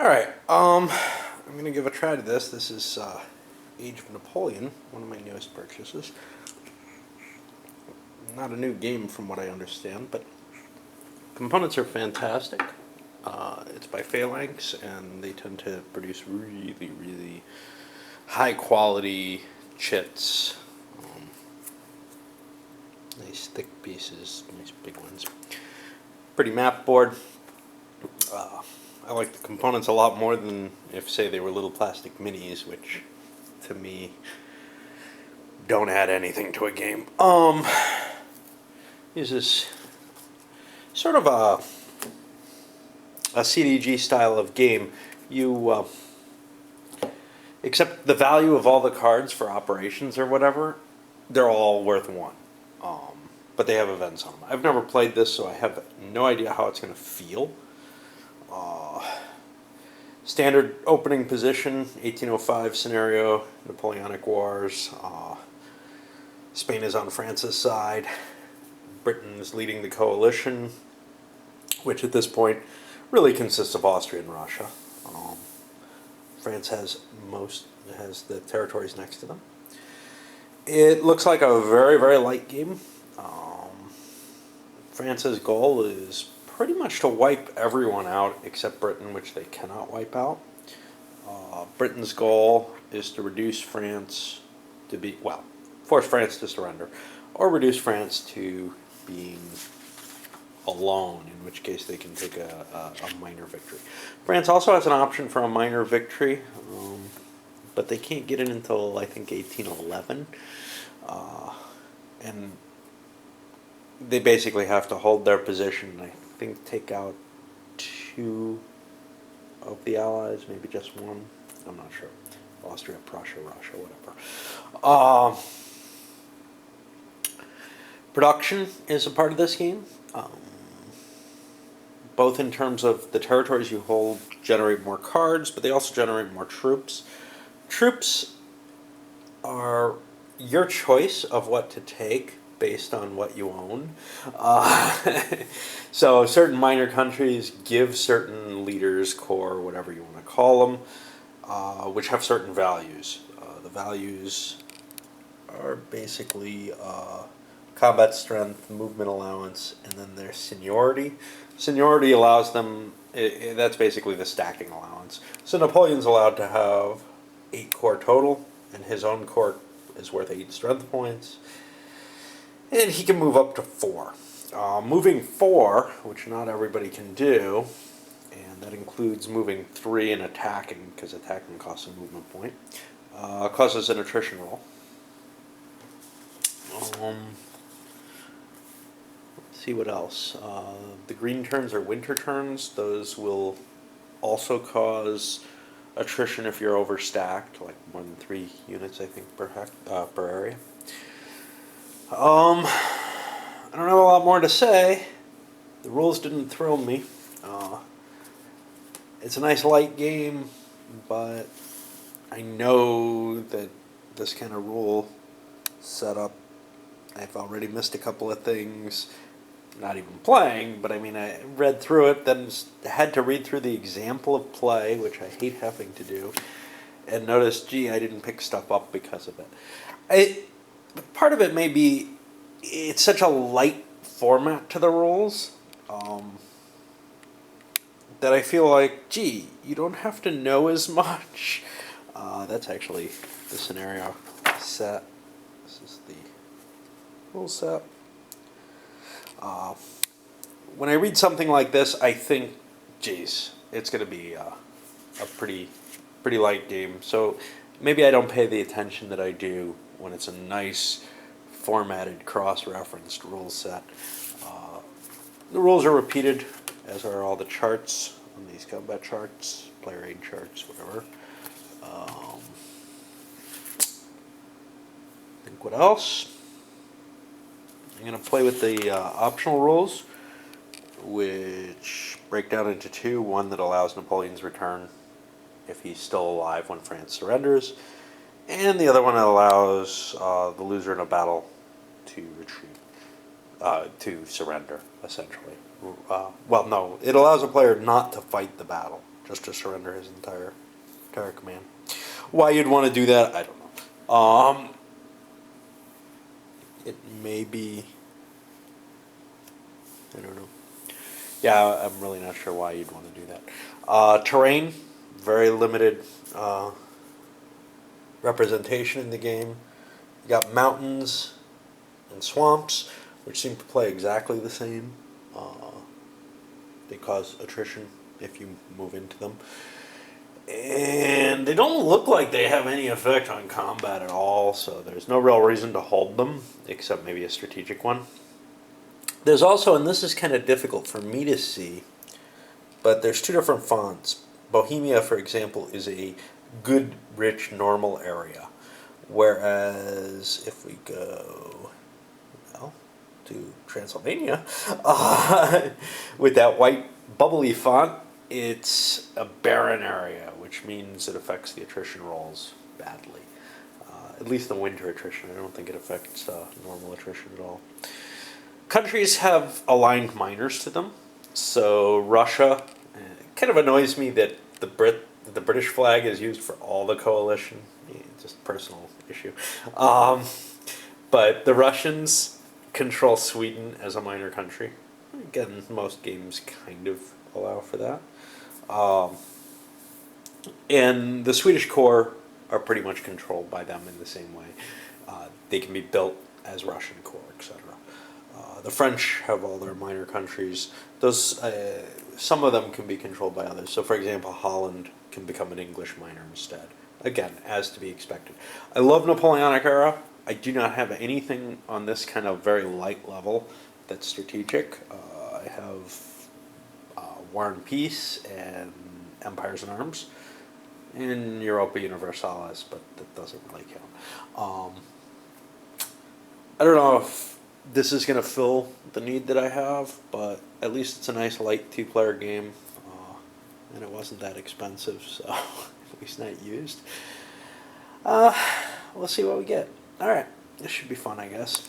Alright, I'm going to give a try to this. This is Age of Napoleon, one of my newest purchases. Not a new game from what I understand, but components are fantastic. It's by Phalanx, and they tend to produce really, really high quality chits. Nice thick pieces, nice big ones. Pretty map board. I like the components a lot more than if, say, they were little plastic minis, which, to me, don't add anything to a game. This is sort of a CDG style of game. You, except the value of all the cards for operations or whatever, they're all worth one. But they have events on them. I've never played this, so I have no idea how it's going to feel. Standard opening position, 1805 scenario, Napoleonic Wars. Spain is on France's side. Britain is leading the coalition, which at this point really consists of Austria and Russia. France has the territories next to them. It looks like a very, very light game. France's goal is pretty much to wipe everyone out except Britain, which they cannot wipe out. Britain's goal is to reduce France to be, well, force France to surrender, or reduce France to being alone, in which case they can take a minor victory. France also has an option for a minor victory, but they can't get it until, I think, 1811. And they basically have to hold their position, I think take out 2 of the allies, maybe just 1. I'm not sure. Austria, Prussia, Russia, whatever. Production is a part of this game. Both in terms of the territories you hold generate more cards, but they also generate more troops. Troops are your choice of what to take based on what you own. So certain minor countries give certain leaders, corps, whatever you want to call them, which have certain values. The values are basically combat strength, movement allowance, and then their seniority. Seniority allows them, that's basically the stacking allowance. So Napoleon's allowed to have 8 corps total, and his own corps is worth 8 strength points. And he can move up to 4. Moving 4, which not everybody can do, and that includes moving 3 and attacking, because attacking costs a movement point, causes an attrition roll. Let's see what else. The green turns are winter turns. Those will also cause attrition if you're overstacked, like more than 3 units, I think, per area. I don't have a lot more to say. The rules didn't thrill me. It's a nice light game, but I know that this kind of rule setup, I've already missed a couple of things, not even playing, but I mean, I read through it, then had to read through the example of play, which I hate having to do, and noticed, gee, I didn't pick stuff up because of it. Part of it may be it's such a light format to the rules that I feel like, gee, you don't have to know as much. That's actually the scenario set. This is the rule set. When I read something like this, I think, geez, it's going to be a pretty light game. So maybe I don't pay the attention that I do when it's a nice formatted cross-referenced rule set. The rules are repeated, as are all the charts on these combat charts, player aid charts, whatever. Think what else? I'm going to play with the optional rules, which break down into 2. One that allows Napoleon's return if he's still alive when France surrenders, and the other one allows the loser in a battle to retreat, to surrender, essentially. Well, no, it allows a player not to fight the battle, just to surrender his entire command. Why you'd want to do that, I don't know. It may be, I don't know. Yeah, I'm really not sure why you'd want to do that. Terrain, very limited representation in the game. You got mountains and swamps, which seem to play exactly the same. They cause attrition if you move into them. And they don't look like they have any effect on combat at all, so there's no real reason to hold them, except maybe a strategic one. There's also, and this is kind of difficult for me to see, but there's two different fonts. Bohemia, for example, is a good, rich, normal area. Whereas if we go, well, to Transylvania, with that white bubbly font, it's a barren area, which means it affects the attrition rolls badly. At least the winter attrition. I don't think it affects normal attrition at all. Countries have aligned minors to them. So Russia, kind of annoys me that the British flag is used for all the coalition. Just personal issue. But the Russians control Sweden as a minor country. Again, most games kind of allow for that. And the Swedish core are pretty much controlled by them in the same way. They can be built as Russian core, etc. The French have all their minor countries. Those some of them can be controlled by others. So, for example, Holland can become an English minor instead. Again, as to be expected. I love Napoleonic era. I do not have anything on this kind of very light level that's strategic. I have War and Peace and Empires and Arms in Europa Universalis, but that doesn't really count. I don't know if this is going to fill the need that I have, but at least it's a nice light two-player game, and it wasn't that expensive, so at least not used. We'll see what we get. All right, this should be fun, I guess.